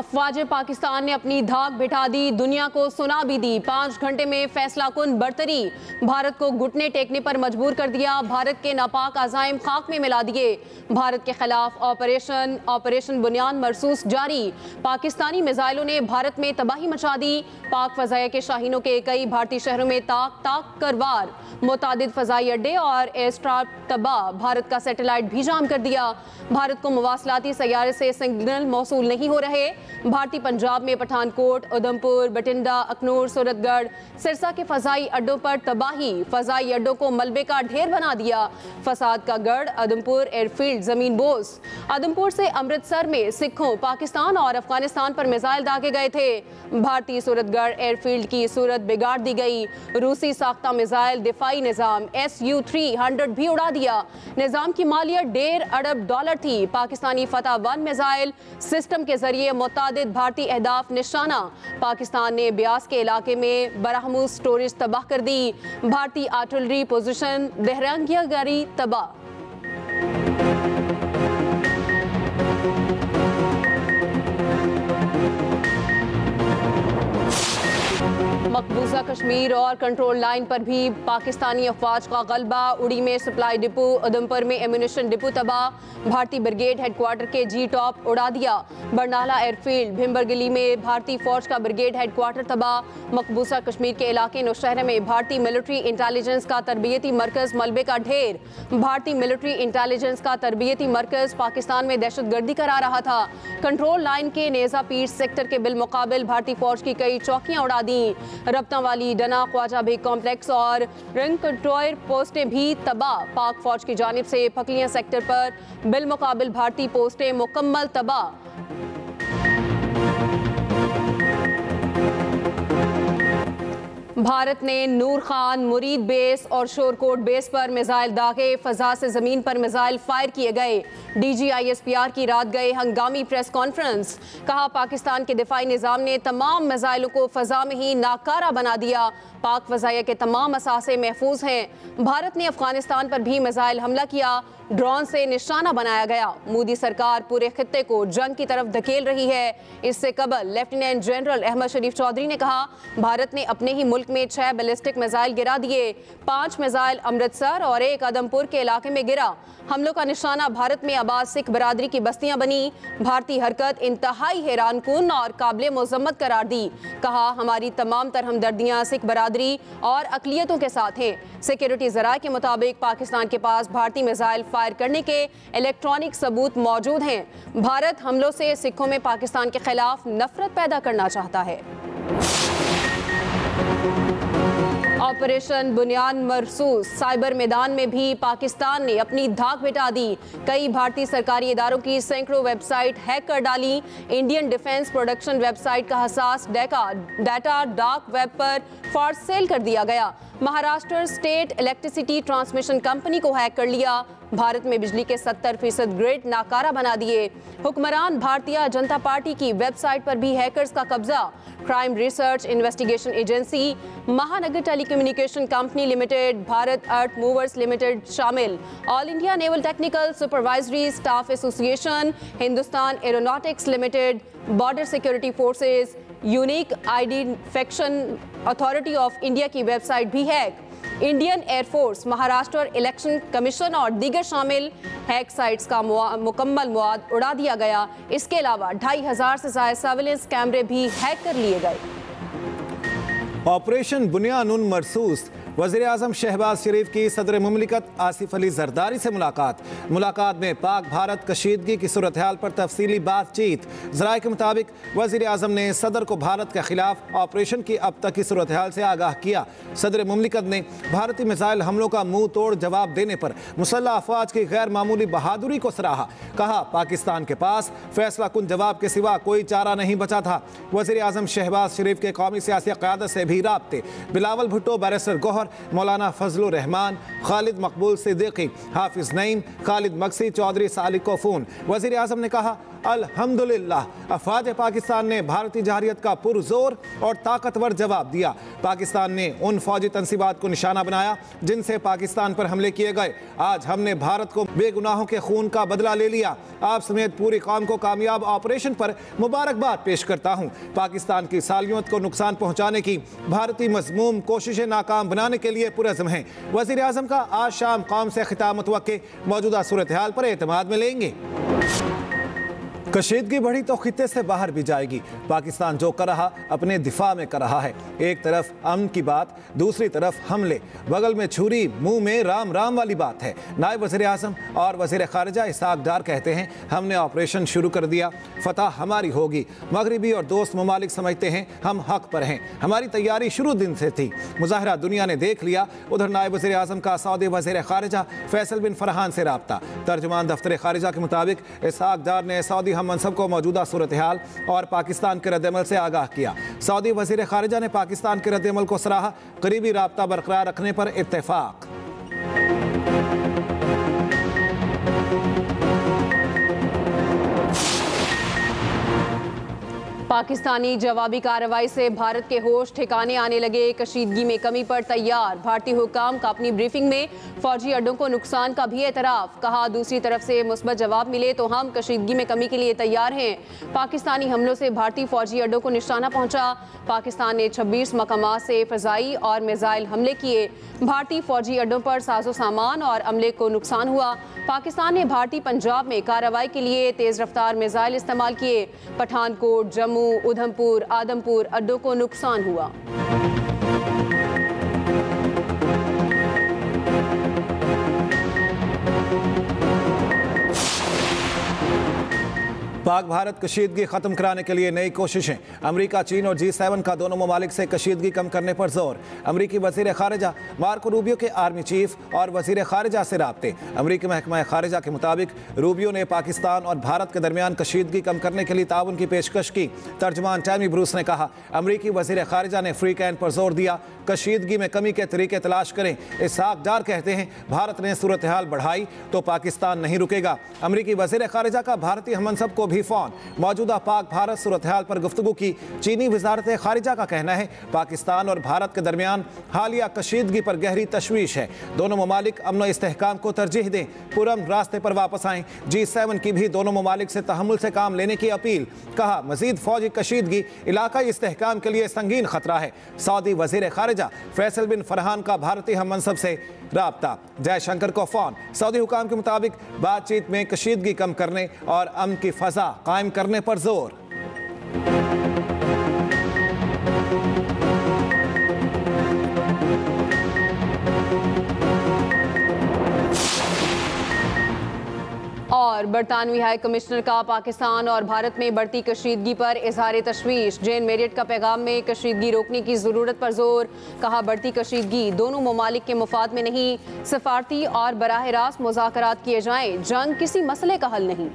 अफवाज पाकिस्तान ने अपनी धाक बिठा दी, दुनिया को सुना भी दी। 5 घंटे में फैसला कुन बरतरी, भारत को घुटने टेकने पर मजबूर कर दिया। भारत के नापाक अज़ाइम खाक में मिला दिए। भारत के खिलाफ ऑपरेशन बुनियाद मरसूस जारी। पाकिस्तानी मिसाइलों ने भारत में तबाही मचा दी। पाक फजाया के शाहीनों के कई भारतीय शहरों में ताक कर वार। मुतादिद फजाई अड्डे और एयरस्ट्राप तबाह। भारत का सैटेलाइट भी जाम कर दिया। भारत को मवासलाती सैयारे से सिग्नल मौसूल नहीं हो रहे। भारतीय पंजाब में पठानकोट, उधमपुर, बठिंडा, अखनूर, सूरतगढ़, सिरसा के फजाई अड्डों पर तबाही। फजाई अड्डों को मलबे का ढेर बना दिया। फसाद का गढ़ उधमपुर एयरफील्ड जमीन बोस। उधमपुर से अमृतसर में सिखों, पाकिस्तान और अफगानिस्तान पर मिसाइल दागे गए थे। भारतीय सूरतगढ़ एयरफील्ड की सूरत बिगाड़ दी गई। रूसी साख्ता मिसाइल दिफाई निज़ाम Su-300 भी उड़ा दिया। निज़ाम की मालियत $1.5 अरब थी। पाकिस्तानी फतह 1 मिसाइल सिस्टम के जरिए मुतादिद भारतीय अहदाफ निशाना। पाकिस्तान ने ब्यास के इलाके में बराहमूस स्टोरेज तबाह कर दी। भारतीय आर्टिलरी पोजीशन देहरंगियागरी तबाह। मकबूजा कश्मीर और कंट्रोल लाइन पर भी पाकिस्तानी अफवाज का गलबा। उड़ी में सप्लाई डिपो, उधमपुर में एम्यूनिशन डिपो तबाह। भारतीय ब्रिगेड हेडक्वार्टर के जी टॉप उड़ा दिया। बरनाला एयरफील्ड, भिम्बरगली में भारतीय फौज का ब्रिगेड हेडक्वार्टर तबाह। मकबूजा कश्मीर के इलाके नौशहरा में भारतीय मिलिट्री इंटेलिजेंस का तरबियती मरकज मलबे का ढेर। भारतीय मिलिट्री इंटेलिजेंस का तरबियती मरकज पाकिस्तान में दहशतगर्दी करा रहा था। कंट्रोल लाइन के नेजा पीर सेक्टर के बिलमुकाबिल भारतीय फौज की कई चौकियां उड़ा दी। रब्ता वाली, डना, ख्वाजा बेग कॉम्प्लेक्स और रिंग कंट्रोल पोस्टें भी तबाह। पाक फौज की जानिब से फकलियां सेक्टर पर बिलमुकाबिल भारतीय पोस्टें मुकम्मल तबाह। भारत ने नूर खान, मुरीद बेस और शोरकोट बेस पर मिसाइल दागे। फजा से जमीन पर मिसाइल फायर किए गए। DGISPR की रात गए हंगामी प्रेस कॉन्फ्रेंस। कहा, पाकिस्तान के दिफाई निज़ाम ने तमाम मिसाइलों को फजा में ही नाकारा बना दिया। पाक फजाया के तमाम असासे महफूज हैं। भारत ने अफगानिस्तान पर भी मिसाइल हमला किया। ड्रोन से निशाना बनाया गया। मोदी सरकार पूरे खित्ते को जंग की तरफ धकेल रही है। इससे कबल लेफ्टिनेंट जनरल अहमद शरीफ चौधरी ने कहा, भारत ने अपने ही मुल्क में 6 बैलिस्टिक मिसाइल गिरा दिए। 5 मिसाइल अमृतसर और 1 उधमपुर के इलाके में गिरा। हमलों का निशाना भारत में आबाद सिख बरादरी की बस्तियां बनी। भारतीय हरकत इंतहाई हैरानकुन और काबिल मजम्मत करार दी। कहा, हमारी तमाम तर हमदर्दियां सिख बरादरी और अकलियतों के साथ हैं। सिक्योरिटी ज़राए के मुताबिक पाकिस्तान के पास भारतीय मिसाइल फायर करने के इलेक्ट्रॉनिक सबूत मौजूद हैं। भारत हमलों से सिखों में पाकिस्तान के खिलाफ नफरत पैदा करना चाहता है। ऑपरेशन बुनियाद मरसूस। साइबर मैदान में भी पाकिस्तान ने अपनी धाक बिठा दी। कई भारतीय सरकारी इदारों की सैकड़ों वेबसाइट हैक कर डाली। इंडियन डिफेंस प्रोडक्शन वेबसाइट का हसास डाटा डार्क वेब पर फॉर सेल कर दिया गया। Maharashtra state electricity transmission company को हैक कर लिया। भारत में बिजली के 70% ग्रिड नाकारा बना दिए। हुक्मरान भारतीय जनता पार्टी की वेबसाइट पर भी हैकर्स का कब्जा। क्राइम रिसर्च इन्वेस्टिगेशन एजेंसी, महानगर टेलीकम्युनिकेशन कंपनी लिमिटेड, भारत अर्थ मूवर्स लिमिटेड शामिल। All India naval technical supervisory staff association, Hindustan aeronautics limited, border security forces, unique identification authority of India की वेबसाइट भी hack. Indian air force, Maharashtra election commission और दीगर शामिल। Hack sites का मुकम्मल मुआद उड़ा दिया गया। इसके अलावा 2500 से ज्यादा सर्विलेंस कैमरे भी हैक कर लिए गए। ऑपरेशन बुनियाद मरसूस। वज़ीर आज़म शहबाज शरीफ की सदर मुमलिकत आसिफ अली जरदारी से मुलाकात में पाक भारत कशीदगी की सूरत हाल पर तफसीली बातचीत। ज़राए के मुताबिक वज़ीर आज़म ने सदर को भारत के खिलाफ ऑपरेशन की अब तक की सूरत हाल से आगाह किया। सदर मुमलिकत ने भारतीय मिसाइल हमलों का मुंह तोड़ जवाब देने पर मुसल्लह अफवाज की गैर मामूली बहादुरी को सराहा। कहा, पाकिस्तान के पास फैसला कुन जवाब के सिवा कोई चारा नहीं बचा था। वज़ीर आज़म शहबाज शरीफ के कौमी सियासी क़यादत से भी राब्ते। बिलावल भुट्टो, बैरिस्टर गौहर, मौलाना फजलुर रहमान, खालिद मकबूल सिद्दीकी, हाफिज नईम, खालिद मक्सी, चौधरी सालिक को फोन। वज़ीर आज़म ने कहा, अल्हम्दुलिल्लाह अफवाज पाकिस्तान ने भारतीय जरहरियत का पुरजोर और ताकतवर जवाब दिया। पाकिस्तान ने उन फौजी तंसीबात को निशाना बनाया जिनसे पाकिस्तान पर हमले किए गए। आज हमने भारत को बेगुनाहों के खून का बदला ले लिया। आप समेत पूरी कौम को कामयाब ऑपरेशन पर मुबारकबाद पेश करता हूँ। पाकिस्तान की सालियत को नुकसान पहुँचाने की भारतीय मज़मूम कोशिशें नाकाम बनाने के लिए पुरज़्म हैं। वज़ीर आज़म का आज शाम कौम से खिताब मुतवक्के मौजूदा सूरत हाल पर एतमाद में लेंगे। कशीदगी बढ़ी तो खित्ते से बाहर भी जाएगी। पाकिस्तान जो कर रहा अपने दिफा में कर रहा है। एक तरफ अमन की बात, दूसरी तरफ हमले, बगल में छुरी मुंह में राम राम वाली बात है। नायब वज़ीर आज़म और वज़ीर ख़ारिजा इसहाक़ डार कहते हैं हमने ऑपरेशन शुरू कर दिया, फतह हमारी होगी। मगरबी और दोस्त ममालिक समझते हैं हम हक पर हैं। हमारी तैयारी शुरू दिन से थी, मुज़ाहरा दुनिया ने देख लिया। उधर नायब वज़ीर आज़म का सऊदी वज़ीर ख़ारिजा फैसल बिन फरहान से रब्ता। तर्जुमान दफ्तर ख़ारिजा के मुताबिक इसहाक़ डार ने सऊदी मनसब को मौजूदा सूरत हाल और पाकिस्तान के रद्दअमल से आगाह किया। सऊदी वज़ीर ख़ारिजा ने पाकिस्तान के रद्दअमल को सराहा। करीबी राब्ता बरकरार रखने पर इत्तेफाक। पाकिस्तानी जवाबी कार्रवाई से भारत के होश ठिकाने आने लगे। कशीदगी में कमी पर तैयार। भारतीय हुकाम का अपनी ब्रीफिंग में फौजी अड्डों को नुकसान का भी एतराफ़। कहा दूसरी तरफ से मुस्बत जवाब मिले तो हम कशीदगी में कमी के लिए तैयार हैं। पाकिस्तानी हमलों से भारतीय फौजी अड्डों को निशाना पहुंचा। पाकिस्तान ने 26 मकामात से फ़ज़ाई और मिसाइल हमले किए। भारतीय फौजी अड्डों पर साजो सामान और अमले को नुकसान हुआ। पाकिस्तान ने भारतीय पंजाब में कार्रवाई के लिए तेज़ रफ्तार मिसाइल इस्तेमाल किए। पठानकोट, जम्मू, उधमपुर, आदमपुर अड्डों को नुकसान हुआ। पाक भारत कशीदगी ख़त्म कराने के लिए नई कोशिशें। अमेरिका, चीन और G7 का दोनों ममालिक से कशीदगी कम करने पर जोर। अमेरिकी वज़ीर ख़ारिजा मार्को रूबियो के आर्मी चीफ और वज़ीर ख़ारिजा से राब्ते। अमेरिकी महकमा ख़ारिजा के मुताबिक रूबियो ने पाकिस्तान और भारत के दरमियान कशीदगी कम करने के लिए ताउन की पेशकश की। तर्जुमान टैमी ब्रूस ने कहा अमेरिकी वज़ीर ख़ारिजा ने फ्री कैन पर जोर दिया, कशीदगी में कमी के तरीके तलाश करें। इसहाक़ डार कहते हैं भारत ने सूरत हाल बढ़ाई तो पाकिस्तान नहीं रुकेगा। अमेरिकी वज़ीर ख़ारिजा का भारतीय हमनसब को भी फ़ोन। मौजूदा पाक भारत सूरत हाल पर गुफ्तगू की। चीनी वज़ारत ख़ारिजा का कहना है पाकिस्तान और भारत के दरमियान हालिया कशीदगी पर गहरी तशवीश है। दोनों ममालिक अमन व इस्तेहकाम को तरजीह दें, पुरअमन रास्ते पर वापस आएँ। G7 की भी दोनों ममालिक से तहम्मुल से काम लेने की अपील। कहा मज़ीद फौजी कशीदगी इलाकाई इस्तेहकाम के लिए संगीन खतरा है। सऊदी वज़ीर ख़ारिजा फैसल बिन फरहान का भारतीय हम मनसब से राब्ता। जयशंकर को फ़ोन। सऊदी हुकाम के मुताबिक बातचीत में कशीदगी कम करने और अमन की फ़ज़ा कायम करने पर जोर। और बरतानवी हाई कमिश्नर का पाकिस्तान और भारत में बढ़ती कशीदगी पर इजहार तशवीश। जेन मेरिट का पैगाम में कशीदगी रोकने की ज़रूरत पर जोर। कहा बढ़ती कशीदगी दोनों ममालिक के मुफाद में नहीं, सफारती और बराह रास्त मुज़ाकरात किए जाएं। जंग किसी मसले का हल नहीं।